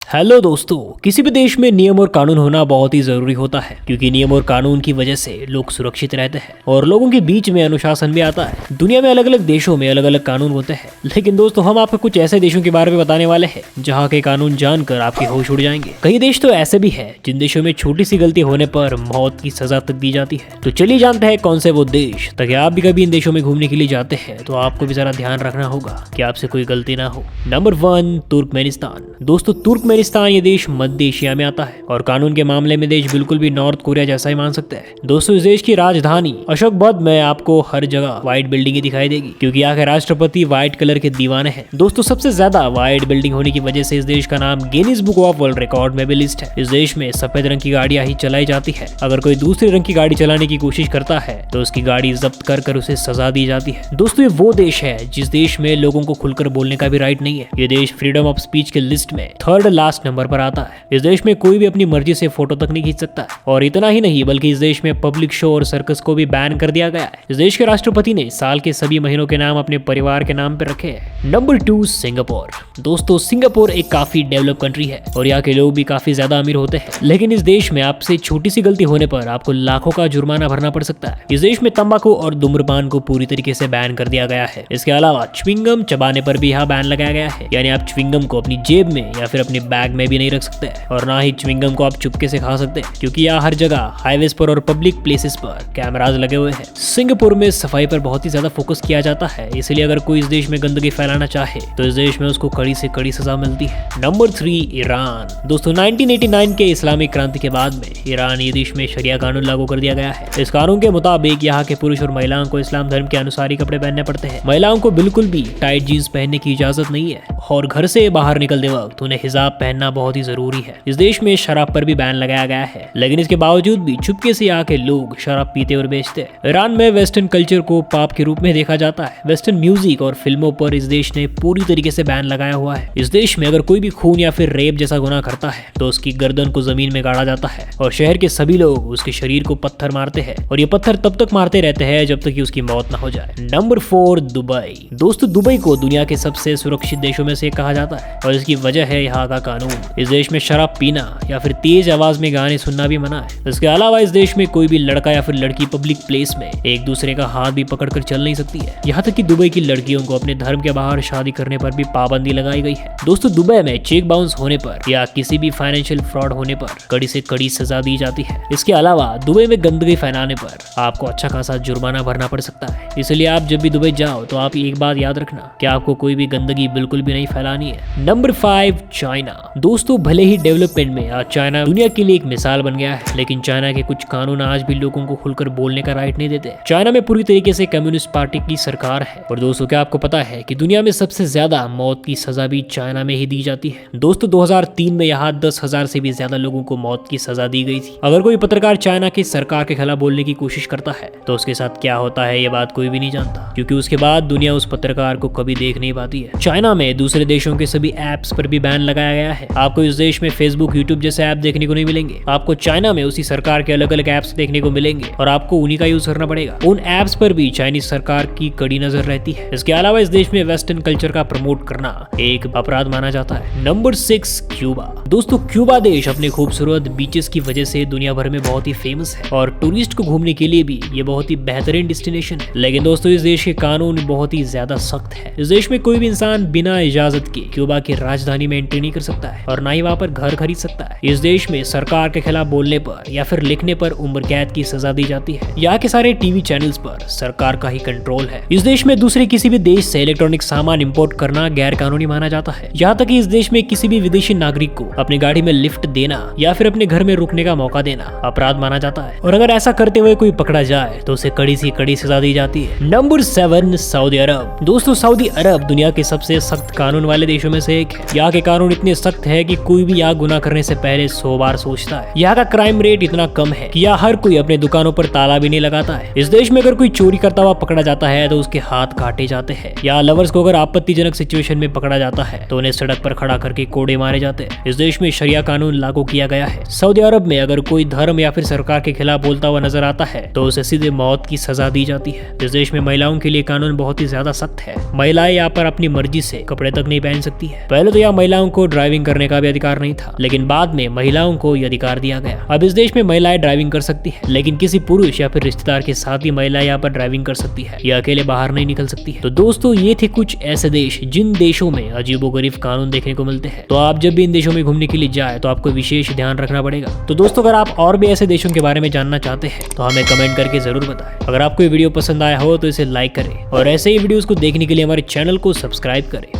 Hello दोस्तों, किसी भी देश में नियम और कानून होना बहुत ही जरूरी होता है क्योंकि नियम और कानून की वजह से लोग सुरक्षित रहते हैं और लोगों के बीच में अनुशासन भी आता है। दुनिया में अलग अलग देशों में अलग अलग कानून होते हैं, लेकिन दोस्तों हम आपको कुछ ऐसे देशों के बारे में बताने वाले हैं जहाँ के कानून जानकर आपके होश उड़ जाएंगे। कई देश तो ऐसे भी है जिन देशों में छोटी सी गलती होने पर मौत की सजा तक दी जाती है। तो चलिए जानते हैं कौन से वो देश, ताकि आप भी कभी इन देशों में घूमने के लिए जाते हैं तो आपको भी जरा ध्यान रखना होगा कि आपसे कोई गलती ना हो। Number 1, Turkmenistan. दोस्तों तुर्कमेनिस्तान ये देश मध्य एशिया में आता है और कानून के मामले में देश बिल्कुल भी नॉर्थ कोरिया जैसा ही मान सकते हैं। दोस्तों इस देश की राजधानी अशोकबद में आपको हर जगह व्हाइट बिल्डिंग दिखाई देगी क्योंकि यहाँ के राष्ट्रपति व्हाइट कलर के दीवाने हैं। दोस्तों सबसे ज्यादा व्हाइट बिल्डिंग होने की वजह से इस देश का नाम Guinness book of world record में भी लिस्ट है। इस देश में सफेद रंग की गाड़ियां ही चलाई जाती है। अगर कोई दूसरे रंग की गाड़ी चलाने की कोशिश करता है तो उसकी गाड़ी जब्त कर उसे सजा दी जाती है। दोस्तों ये वो देश है जिस देश में लोगों को खुलकर बोलने का भी राइट नहीं है। ये देश फ्रीडम ऑफ स्पीच के लिस्ट में 3rd लास्ट नंबर पर आता है। इस देश में कोई भी अपनी मर्जी से फोटो तक नहीं खींच सकता और इतना ही नहीं बल्कि इस देश में पब्लिक शो और सर्कस को भी बैन कर दिया गया है। इस देश के राष्ट्रपति ने साल के सभी महीनों के नाम अपने परिवार के नाम पर रखे हैं। Number 2, Singapore. दोस्तों सिंगापुर एक काफी डेवलप कंट्री है और यहाँ के लोग भी काफी ज्यादा अमीर होते हैं, लेकिन इस देश में आपसे छोटी सी गलती होने पर आपको लाखों का जुर्माना भरना पड़ सकता है। इस देश में तंबाकू और धूम्रपान को पूरी तरीके से बैन कर दिया गया है। इसके अलावा च्युइंगम चबाने पर भी यहाँ बैन लगाया गया है, यानी आप च्युइंगम को अपनी जेब में या फिर अपनी बैग में भी नहीं रख सकते और ना ही च्युइंगम को आप चुपके से खा सकते हैं क्योंकि यहाँ हर जगह हाईवेज पर और पब्लिक प्लेसेस पर कैमराज लगे हुए हैं। सिंगापुर में सफाई पर बहुत ही ज्यादा फोकस किया जाता है, इसलिए अगर कोई इस देश में गंदगी फैलाना चाहे तो इस देश में उसको कड़ी से कड़ी सजा मिलती है। Number 3, Iran. दोस्तों 1989 के इस्लामिक क्रांति के बाद में ईरान ये देश में शरिया कानून लागू कर दिया गया है। इस कानून के मुताबिक यहाँ के पुरुष और महिलाओं को इस्लाम धर्म के अनुसार ही कपड़े पहनने पड़ते हैं। महिलाओं को बिल्कुल भी टाइट जींस पहनने की इजाजत नहीं है और घर से बाहर निकलते वक्त उन्हें हिजाब पहनना बहुत ही जरूरी है। इस देश में शराब पर भी बैन लगाया गया है, लेकिन इसके बावजूद भी चुपके से यहाँ के लोग शराब पीते और बेचते हैं। ईरान में वेस्टर्न कल्चर को पाप के रूप में देखा जाता है। वेस्टर्न म्यूजिक और फिल्मों पर इस देश ने पूरी तरीके से बैन लगाया हुआ है। इस देश में अगर कोई भी खून या फिर रेप जैसा गुनाह करता है तो उसकी गर्दन को जमीन में गाड़ा जाता है और शहर के सभी लोग उसके शरीर को पत्थर मारते हैं और ये पत्थर तब तक मारते रहते हैं जब तक कि उसकी मौत ना हो जाए। Number 4, Dubai. दोस्तों दुबई को दुनिया के सबसे सुरक्षित देशों में से कहा जाता है और इसकी वजह है यहाँ का कानून। इस देश में शराब पीना या फिर तेज आवाज में गाने सुनना भी मना है। इसके अलावा इस देश में कोई भी लड़का या फिर लड़की पब्लिक प्लेस में एक दूसरे का हाथ भी पकड़कर चल नहीं सकती है। यहाँ तक कि दुबई की लड़कियों को अपने धर्म के बाहर शादी करने पर भी पाबंदी लगाई गई है। दोस्तों दुबई में चेक बाउंस होने पर या किसी भी फाइनेंशियल फ्रॉड होने पर कड़ी से कड़ी सजा दी जाती है। इसके अलावा दुबई में गंदगी फैलाने पर आपको अच्छा खासा जुर्माना भरना पड़ सकता है। इसलिए आप जब भी दुबई जाओ तो आप एक बात याद रखना कि आपको कोई भी गंदगी बिल्कुल भी नहीं फैलानी है। Number 5, China. दोस्तों भले ही डेवलपमेंट में आज चाइना दुनिया के लिए एक मिसाल बन गया है, लेकिन चाइना के कुछ कानून आज भी लोगों को खुलकर बोलने का राइट नहीं देते। चाइना में पूरी तरीके से कम्युनिस्ट पार्टी की सरकार है और दोस्तों क्या आपको पता है कि दुनिया में सबसे ज्यादा मौत की सजा भी चाइना में ही दी जाती है। दोस्तों 2003 में यहाँ 10,000 से भी ज्यादा लोगों को मौत की सजा दी गई थी। अगर कोई पत्रकार चाइना की सरकार के खिलाफ बोलने की कोशिश करता है तो उसके साथ क्या होता है ये बात कोई भी नहीं जानता, क्योंकि उसके बाद दुनिया उस पत्रकार को कभी देख नहीं पाती है। चाइना में दूसरे देशों के सभी एप्स पर भी बैन लगाया गया है। आपको इस देश में फेसबुक, यूट्यूब जैसे ऐप देखने को नहीं मिलेंगे। आपको चाइना में उसी सरकार के अलग अलग ऐप्स देखने को मिलेंगे और आपको उन्हीं का यूज करना पड़ेगा। उन ऐप्स पर भी चाइनीज सरकार की कड़ी नजर रहती है। इसके अलावा इस देश में वेस्टर्न कल्चर का प्रमोट करना एक अपराध माना जाता है। Number 6, Cuba. दोस्तों क्यूबा देश अपने खूबसूरत बीचेस की वजह से दुनिया भर में बहुत ही फेमस है और टूरिस्ट को घूमने के लिए भी ये बहुत ही बेहतरीन डेस्टिनेशन है। लेकिन दोस्तों इस देश के कानून बहुत ही ज्यादा सख्त है। इस देश में कोई भी इंसान बिना इजाजत के क्यूबा की राजधानी में एंट्री नहीं कर सकता है और ना ही वहाँ पर घर खरीद सकता है। इस देश में सरकार के खिलाफ बोलने पर या फिर लिखने पर उम्र कैद की सजा दी जाती है। यहाँ के सारे टीवी चैनल्स पर सरकार का ही कंट्रोल है। इस देश में दूसरे किसी भी देश से इलेक्ट्रॉनिक सामान इंपोर्ट करना गैर कानूनी माना जाता है। यहाँ तक कि इस देश में किसी भी विदेशी नागरिक को अपनी गाड़ी में लिफ्ट देना या फिर अपने घर में रुकने का मौका देना अपराध माना जाता है और अगर ऐसा करते हुए कोई पकड़ा जाए तो उसे कड़ी से कड़ी सजा दी जाती है। नंबर 7, सऊदी अरब। दोस्तों सऊदी अरब दुनिया के सबसे सख्त कानून वाले देशों में से एक है। यहाँ के कानून इतने सख्त है कि कोई भी यहाँ गुनाह करने से पहले 100 बार सोचता है। यहाँ का क्राइम रेट इतना कम है कि यहाँ हर कोई अपने दुकानों पर ताला भी नहीं लगाता है। इस देश में अगर कोई चोरी करता हुआ पकड़ा जाता है तो उसके हाथ काटे जाते हैं। यहाँ लवर्स को अगर आपत्तिजनक सिचुएशन में पकड़ा जाता है तो उन्हें सड़क पर खड़ा करके कोड़े मारे जाते हैं। इस देश में शरिया कानून लागू किया गया है। सऊदी अरब में अगर कोई धर्म या फिर सरकार के खिलाफ बोलता हुआ नजर आता है तो उसे सीधे मौत की सजा दी जाती है। इस देश में महिलाओं के लिए कानून बहुत ही ज्यादा सख्त है। महिलाएं यहाँ पर अपनी मर्जी से कपड़े तक नहीं पहन सकती है। पहले तो यहाँ महिलाओं को ड्राइविंग ड्राइविंग करने का भी अधिकार नहीं था, लेकिन बाद में महिलाओं को यह अधिकार दिया गया। अब इस देश में महिलाएं ड्राइविंग कर सकती है, लेकिन किसी पुरुष या फिर रिश्तेदार के साथ ही महिला यहाँ पर ड्राइविंग कर सकती है, या अकेले बाहर नहीं निकल सकती है। तो दोस्तों ये थे कुछ ऐसे देश जिन देशों में अजीबोगरीब कानून देखने को मिलते हैं। तो आप जब भी इन देशों में घूमने के लिए जाए तो आपको विशेष ध्यान रखना पड़ेगा। तो दोस्तों अगर आप और भी ऐसे देशों के बारे में जानना चाहते हैं तो हमें कमेंट करके जरूर बताएं। अगर आपको ये वीडियो पसंद आया हो तो इसे लाइक करें और ऐसे ही वीडियोस को देखने के लिए हमारे चैनल को सब्सक्राइब करें।